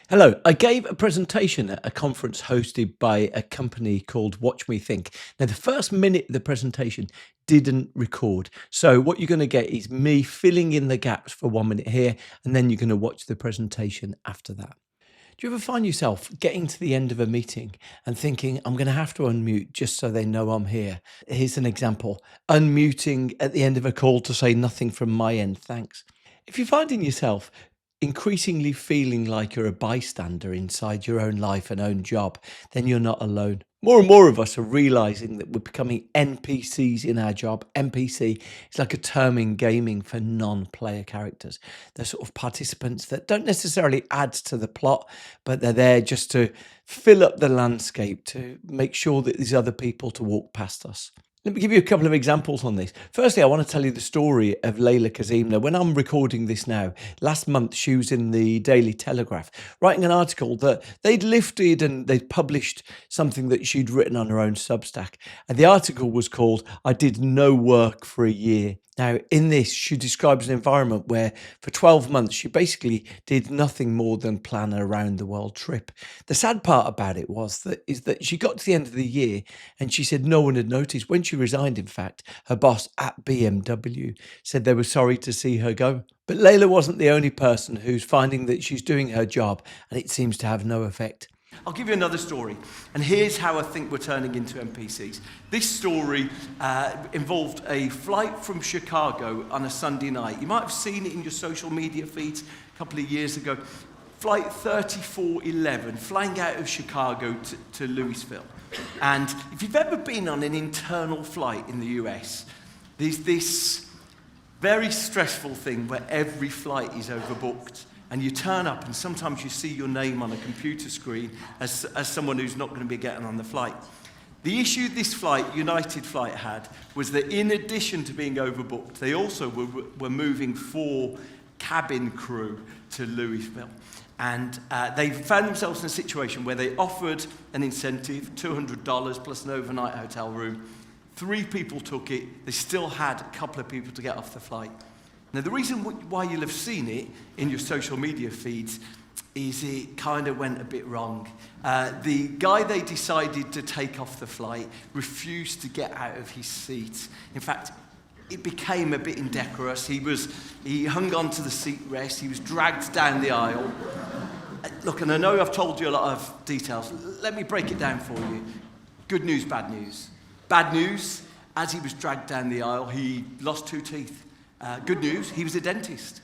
Hello. I gave a presentation at a conference hosted by a company called Watch Me Think. Now, the first minute of the presentation didn't record. So, what you're going to get is me filling in the gaps for 1 minute here, and then you're going to watch the presentation after that. Do you ever find yourself getting to the end of a meeting and thinking, I'm going to have to unmute just so they know I'm here? Here's an example: unmuting at the end of a call to say nothing from my end, thanks. If you're finding yourself increasingly feeling like you're a bystander inside your own life and own job, then you're not alone. More and more of us are realizing that we're becoming NPCs in our job. NPC is like a term in gaming for non-player characters. They're sort of participants that don't necessarily add to the plot, but they're there just to fill up the landscape, to make sure that there's other people to walk past us. Let me give you a couple of examples on this. Firstly, I want to tell you the story of Layla Kazim. Now, when I'm recording this now, last month she was in the Daily Telegraph writing an article that they'd lifted and they'd published something that she'd written on her own Substack. And the article was called, "I Did No Work for a Year." Now, in this, she describes an environment where for 12 months, she basically did nothing more than plan a round the world trip. The sad part about it is that she got to the end of the year and she said no one had noticed. When she resigned, in fact, her boss at BMW said they were sorry to see her go. But Layla wasn't the only person who's finding that she's doing her job and it seems to have no effect. I'll give you another story, and here's how I think we're turning into NPCs. This story involved a flight from Chicago on a Sunday night. You might have seen it in your social media feeds a couple of years ago. Flight 3411, flying out of Chicago to Louisville. And if you've ever been on an internal flight in the US, there's this very stressful thing where every flight is overbooked. And you turn up and sometimes you see your name on a computer screen as someone who's not going to be getting on the flight. The issue this flight, United flight, had was that in addition to being overbooked, they also were moving 4 cabin crew to Louisville. And they found themselves in a situation where they offered an incentive, $200 plus an overnight hotel room. 3 people took it. They still had a couple of people to get off the flight. Now, the reason why you'll have seen it in your social media feeds is it kind of went a bit wrong. The guy they decided to take off the flight refused to get out of his seat. In fact, it became a bit indecorous. He hung on to the seat rest. He was dragged down the aisle. Look, and I know I've told you a lot of details. Let me break it down for you. Good news, bad news. Bad news, as he was dragged down the aisle, he lost 2 teeth. Good news, he was a dentist.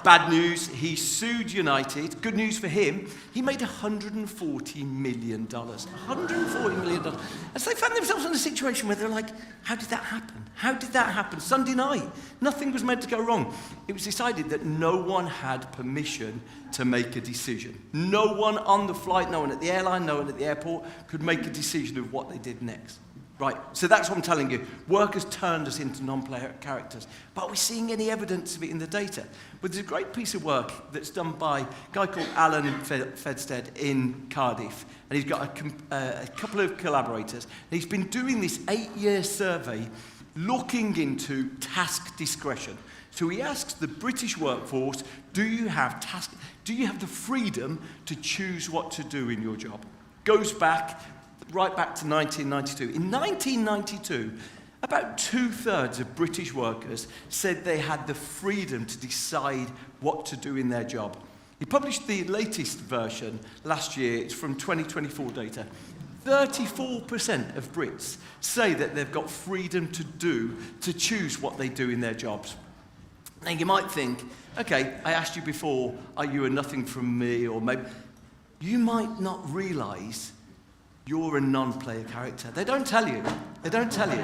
Bad news, he sued United. Good news for him, he made $140 million. $140 million. And so they found themselves in a situation where they're like, how did that happen? How did that happen? Sunday night, nothing was meant to go wrong. It was decided that no one had permission to make a decision. No one on the flight, no one at the airline, no one at the airport could make a decision of what they did next. Right, so that's what I'm telling you. Work has turned us into non-player characters. But are we seeing any evidence of it in the data? But there's a great piece of work that's done by a guy called Alan Fedstead in Cardiff. And he's got a couple of collaborators. And he's been doing this 8-year survey looking into task discretion. So he asks the British workforce, do you have the freedom to choose what to do in your job? Goes back right back to 1992. In 1992, about 2/3 of British workers said they had the freedom to decide what to do in their job. He published the latest version last year. It's from 2024 data. 34% of Brits say that they've got freedom to choose what they do in their jobs. Now you might think, okay, I asked you before, are you a nothing from me? Or maybe you might not realise you're a non-player character. They don't tell you. They don't tell you.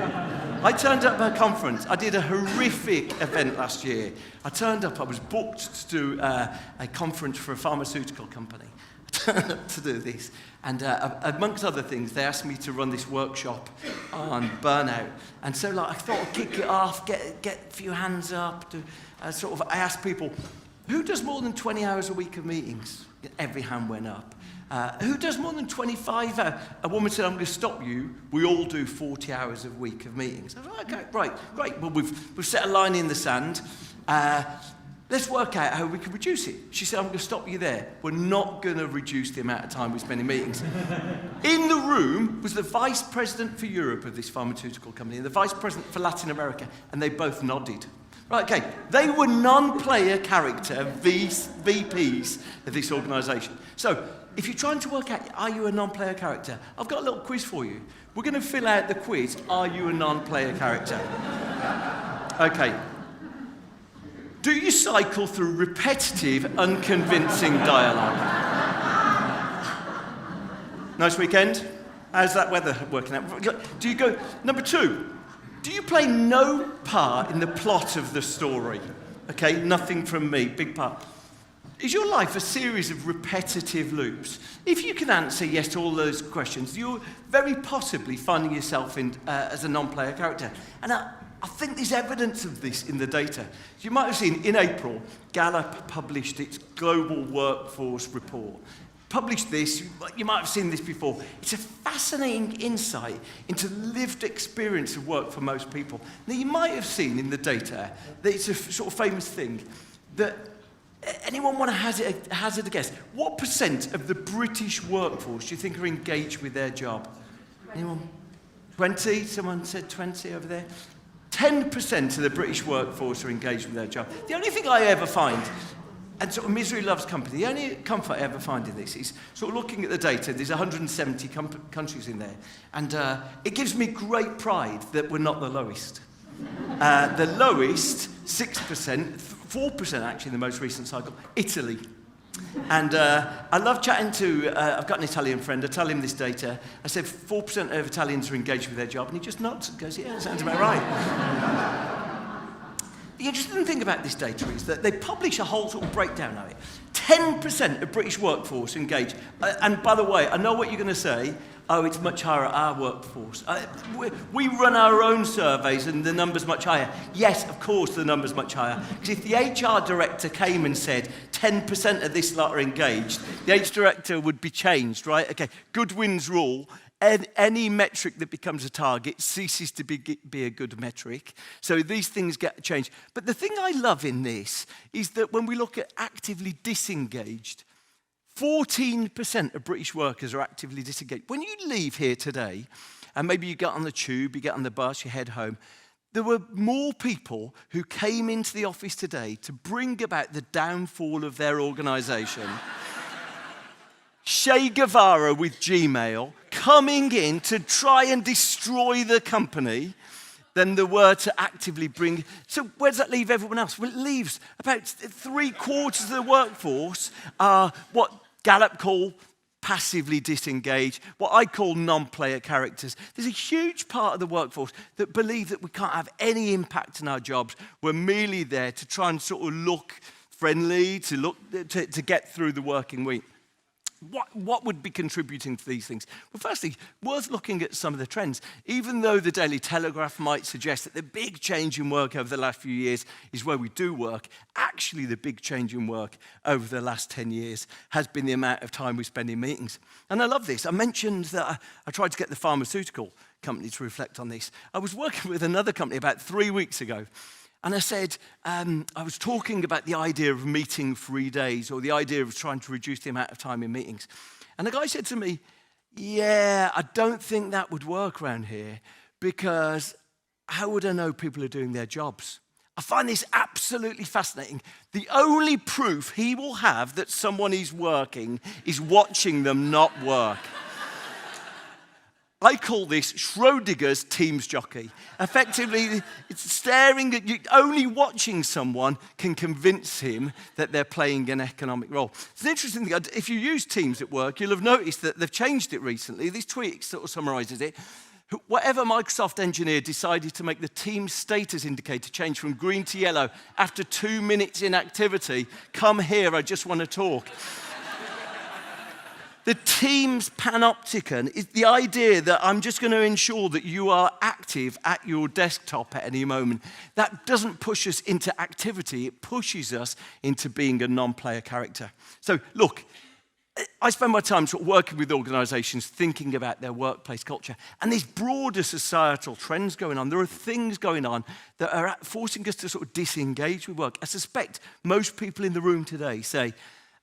I turned up at a conference. I did a horrific event last year. I turned up. I was booked to do a conference for a pharmaceutical company. I turned up to do this. And amongst other things, they asked me to run this workshop on burnout. And so I thought I'd kick it off, get a few hands up. I asked people, who does more than 20 hours a week of meetings? Every hand went up. Who does more than 25 hours? A woman said, I'm going to stop you. We all do 40 hours a week of meetings. I was like, okay, right, great. Well, we've set a line in the sand. Let's work out how we can reduce it. She said, I'm going to stop you there. We're not going to reduce the amount of time we spend in meetings. In the room was the vice president for Europe of this pharmaceutical company and the vice president for Latin America, and they both nodded. Right, okay, they were non-player character VPs of this organisation. So, if you're trying to work out, are you a non-player character? I've got a little quiz for you. We're going to fill out the quiz, are you a non-player character? Okay. Do you cycle through repetitive, unconvincing dialogue? Nice weekend? How's that weather working out? Do you go, number 2, do you play no part in the plot of the story? Okay, nothing from me, big part. Is your life a series of repetitive loops? If you can answer yes to all those questions, you're very possibly finding yourself as a non-player character. And I think there's evidence of this in the data. You might have seen in April, Gallup published its global workforce report. Published this, you might have seen this before. It's a fascinating insight into lived experience of work for most people. Now, you might have seen in the data that it's a sort of famous thing that anyone want to hazard a guess? What % of the British workforce do you think are engaged with their job? Anyone? 20? Someone said 20 over there. 10% of the British workforce are engaged with their job. The only thing I ever find, and sort of misery loves company, the only comfort I ever find in this is sort of looking at the data. There's 170 countries in there, and it gives me great pride that we're not the lowest. The lowest, 6%, 4% actually in the most recent cycle, Italy. And I love chatting to, I've got an Italian friend, I tell him this data. I said 4% of Italians are engaged with their job, and he just nods and goes, yeah, that sounds about right. The interesting thing about this data is that they publish a whole sort of breakdown of it. 10% of British workforce engaged. And by the way, I know what you're going to say. Oh, it's much higher at our workforce. We run our own surveys and the number's much higher. Yes, of course the number's much higher. Because if the HR director came and said 10% of this lot are engaged, the HR director would be changed, right? Okay, Goodwin's rule. Any metric that becomes a target ceases to be a good metric. So these things get changed. But the thing I love in this is that when we look at actively disengaged, 14% of British workers are actively disengaged. When you leave here today, and maybe you get on the tube, you get on the bus, you head home, there were more people who came into the office today to bring about the downfall of their organisation. Che Guevara with Gmail coming in to try and destroy the company than there were to actively bring. So where does that leave everyone else? Well, it leaves about 3/4 of the workforce are what Gallup call passively disengaged, what I call non-player characters. There's a huge part of the workforce that believe that we can't have any impact on our jobs. We're merely there to try and sort of look friendly, to get through the working week. What would be contributing to these things? Well, firstly, worth looking at some of the trends. Even though the Daily Telegraph might suggest that the big change in work over the last few years is where we do work, actually the big change in work over the last 10 years has been the amount of time we spend in meetings. And I love this. I mentioned that I tried to get the pharmaceutical company to reflect on this. I was working with another company about 3 weeks ago. And I said, I was talking about the idea of meeting 3 days or the idea of trying to reduce the amount of time in meetings. And the guy said to me, yeah, I don't think that would work around here because how would I know people are doing their jobs? I find this absolutely fascinating. The only proof he will have that someone is working is watching them not work. I call this Schrodinger's Teams jockey. Effectively, it's staring at you. Only watching someone can convince him that they're playing an economic role. It's an interesting thing. If you use Teams at work, you'll have noticed that they've changed it recently. This tweet sort of summarizes it. Whatever Microsoft engineer decided to make the Teams status indicator change from green to yellow after 2 minutes in activity, come here, I just want to talk. The Teams panopticon is the idea that I'm just going to ensure that you are active at your desktop at any moment. That doesn't push us into activity. It pushes us into being a non-player character. So look, I spend my time sort of working with organisations, thinking about their workplace culture, and these broader societal trends going on. There are things going on that are forcing us to sort of disengage with work. I suspect most people in the room today say,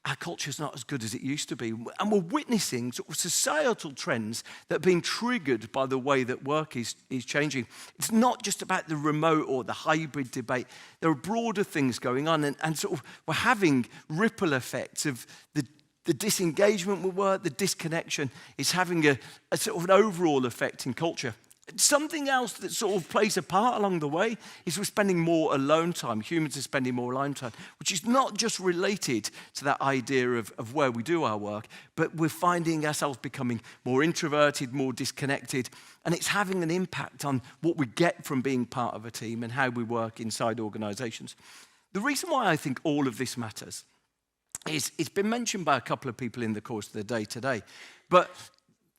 our culture's not as good as it used to be. And we're witnessing sort of societal trends that are being triggered by the way that work is changing. It's not just about the remote or the hybrid debate. There are broader things going on, and sort of we're having ripple effects of the disengagement with work, the disconnection is having a sort of an overall effect in culture. Something else that sort of plays a part along the way is we're spending more alone time. Humans are spending more alone time, which is not just related to that idea of where we do our work, but we're finding ourselves becoming more introverted, more disconnected, and it's having an impact on what we get from being part of a team and how we work inside organizations. The reason why I think all of this matters is it's been mentioned by a couple of people in the course of the day today, but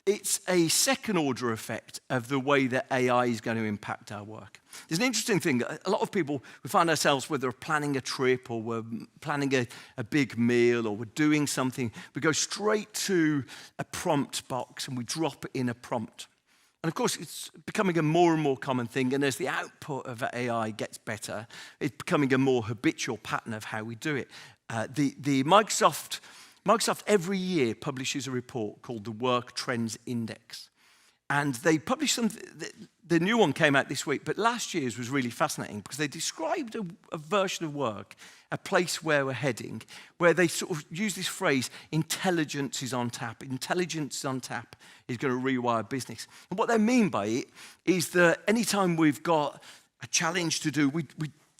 it's a second order effect of the way that AI is going to impact our work. There's an interesting thing. A lot of people, we find ourselves whether we're planning a trip or we're planning a big meal or we're doing something, we go straight to a prompt box and we drop in a prompt. And of course, it's becoming a more and more common thing. And as the output of AI gets better, it's becoming a more habitual pattern of how we do it. The Microsoft every year publishes a report called the Work Trends Index. And they publish something, the new one came out this week, but last year's was really fascinating because they described a version of work, a place where we're heading, where they sort of use this phrase, intelligence is on tap. Intelligence on tap is going to rewire business. And what they mean by it is that anytime we've got a challenge to do, we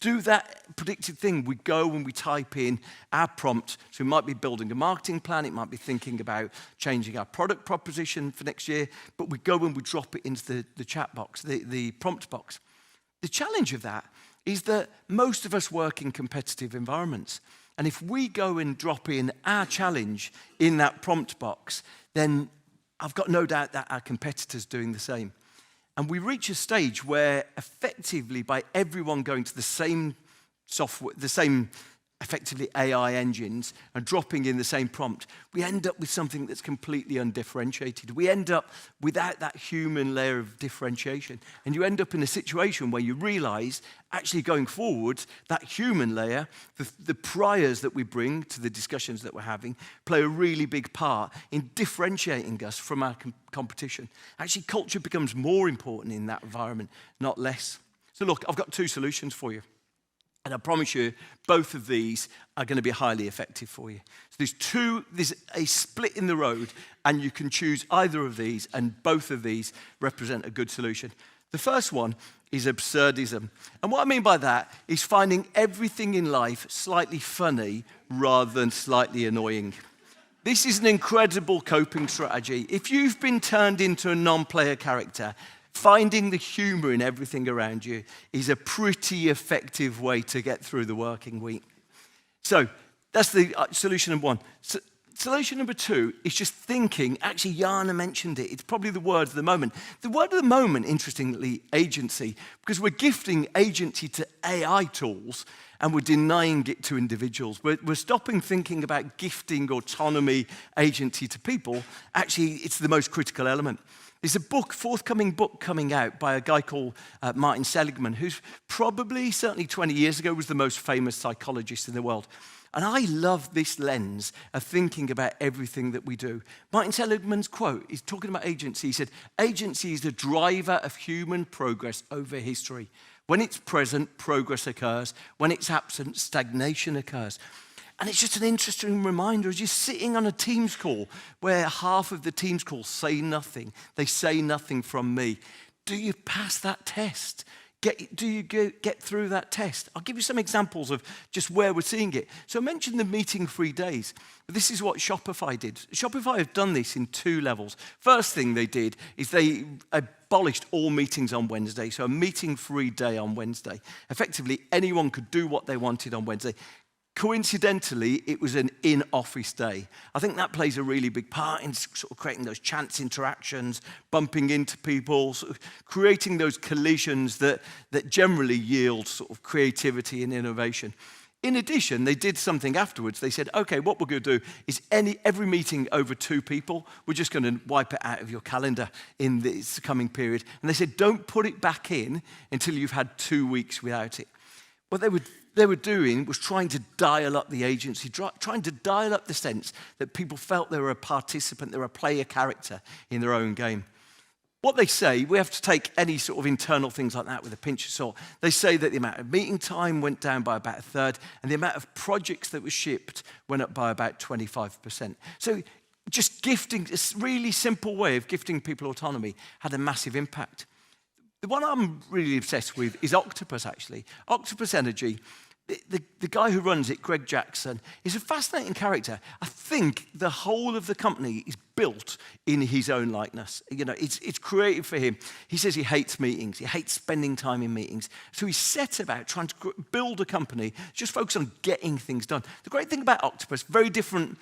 do that predicted thing. We go and we type in our prompt. So we might be building a marketing plan. It might be thinking about changing our product proposition for next year. But we go and we drop it into the chat box, the prompt box. The challenge of that is that most of us work in competitive environments. And if we go and drop in our challenge in that prompt box, then I've got no doubt that our competitors are doing the same. And we reach a stage where effectively by everyone going to the same software, the same effectively AI engines and dropping in the same prompt, we end up with something that's completely undifferentiated. We end up without that human layer of differentiation. And you end up in a situation where you realize, actually going forward, that human layer, the priors that we bring to the discussions that we're having, play a really big part in differentiating us from our competition. Actually, culture becomes more important in that environment, not less. So look, I've got two solutions for you. And I promise you, both of these are going to be highly effective for you. So there's a split in the road, and you can choose either of these, and both of these represent a good solution. The first one is absurdism. And what I mean by that is finding everything in life slightly funny rather than slightly annoying. This is an incredible coping strategy. If you've been turned into a non-player character, finding the humor in everything around you is a pretty effective way to get through the working week. So that's the solution number one. Solution number two is just thinking. Actually, Jana mentioned it. It's probably the word of the moment. The word of the moment, interestingly, agency, because we're gifting agency to AI tools and we're denying it to individuals. We're stopping thinking about gifting autonomy, agency to people. Actually, it's the most critical element. There's a forthcoming book coming out by a guy called Martin Seligman, who's probably, certainly 20 years ago, was the most famous psychologist in the world. And I love this lens of thinking about everything that we do. Martin Seligman's quote, he's talking about agency. He said, agency is the driver of human progress over history. When it's present, progress occurs. When it's absent, stagnation occurs. And it's just an interesting reminder as you're sitting on a Teams call where half of the Teams call say nothing. They say nothing from me. Do you pass that test? Do you get through that test? I'll give you some examples of just where we're seeing it. So I mentioned the meeting-free days. This is what Shopify did. Shopify have done this in two levels. First thing they did is they abolished all meetings on Wednesday, so a meeting-free day on Wednesday. Effectively, anyone could do what they wanted on Wednesday. Coincidentally, it was an in-office day. I think that plays a really big part in sort of creating those chance interactions, bumping into people, sort of creating those collisions that generally yield sort of creativity and innovation. In addition, they did something afterwards. They said, okay, what we're going to do is every meeting over 2 people, we're just going to wipe it out of your calendar in this coming period. And they said, don't put it back in until you've had 2 weeks without it. What they were doing was trying to dial up the agency, trying to dial up the sense that people felt they were a participant, they were a player character in their own game. What they say, we have to take any sort of internal things like that with a pinch of salt. They say that the amount of meeting time went down by about 1/3, and the amount of projects that were shipped went up by about 25%. So just gifting, this really simple way of gifting people autonomy had a massive impact. The one I'm really obsessed with is Octopus, actually. Octopus Energy. The guy who runs it, Greg Jackson, is a fascinating character. I think the whole of the company is built in his own likeness. You know, it's created for him. He says he hates meetings. He hates spending time in meetings. So he set about trying to build a company, just focus on getting things done. The great thing about Octopus, very different.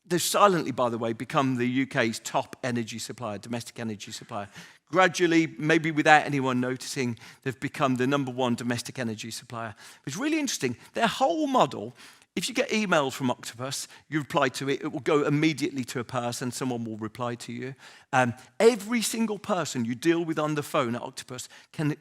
They've silently, by the way, become the UK's top energy supplier, domestic energy supplier. Gradually, maybe without anyone noticing, they've become the #1 domestic energy supplier. It's really interesting. Their whole model, if you get emails from Octopus, you reply to it, it will go immediately to a person, someone will reply to you. Every single person you deal with on the phone at Octopus can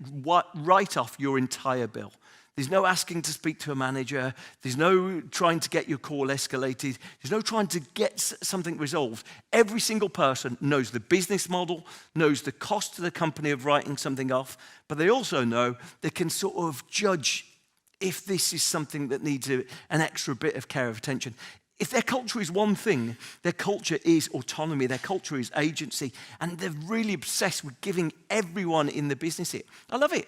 write off your entire bill. There's no asking to speak to a manager. There's no trying to get your call escalated. There's no trying to get something resolved. Every single person knows the business model, knows the cost to the company of writing something off, but they also know they can sort of judge if this is something that needs an extra bit of care of attention. If their culture is one thing, their culture is autonomy, their culture is agency, and they're really obsessed with giving everyone in the business it. I love it.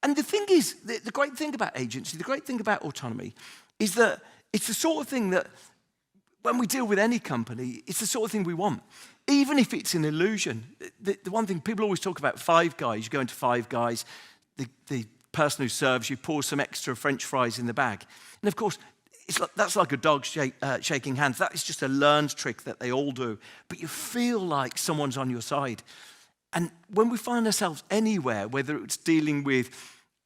And the thing is, the great thing about agency, the great thing about autonomy, is that it's the sort of thing that when we deal with any company, it's the sort of thing we want, even if it's an illusion. The one thing people always talk about, Five Guys, you go into Five Guys, the person who serves you pours some extra French fries in the bag. And of course, that's like a dog shaking hands. That is just a learned trick that they all do. But you feel like someone's on your side. And when we find ourselves anywhere, whether it's dealing with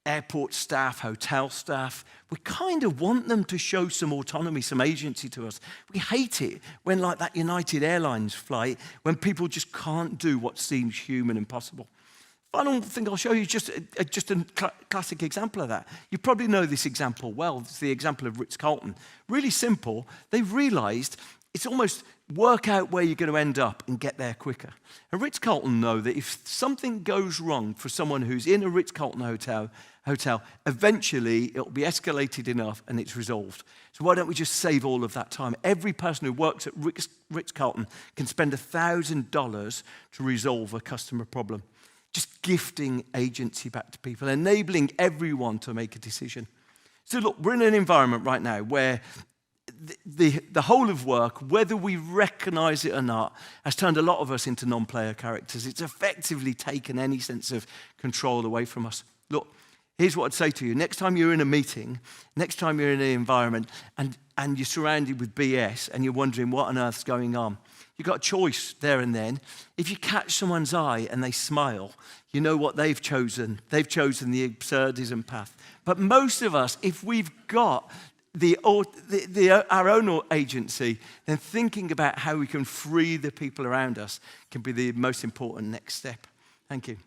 airport staff, hotel staff, we kind of want them to show some autonomy, some agency to us. We hate it when, like that United Airlines flight, when people just can't do what seems human and possible. Final thing I'll show you is just a classic example of that. You probably know this example well. It's the example of Ritz-Carlton. Really simple. They realized it's almost work out where you're going to end up and get there quicker. And Ritz-Carlton know that if something goes wrong for someone who's in a Ritz-Carlton hotel, eventually it'll be escalated enough and it's resolved. So why don't we just save all of that time? Every person who works at Ritz-Carlton can spend $1,000 to resolve a customer problem. Just gifting agency back to people, enabling everyone to make a decision. So look, we're in an environment right now where the whole of work, whether we recognize it or not, has turned a lot of us into non-player characters. It's effectively taken any sense of control away from us. Look, here's what I'd say to you. Next time you're in a meeting, next time you're in an environment and you're surrounded with BS and you're wondering what on earth's going on, you've got a choice there and then. If you catch someone's eye and they smile, you know what they've chosen. They've chosen the absurdism path. But most of us, if we've got our own agency, then thinking about how we can free the people around us can be the most important next step. Thank you.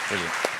Brilliant.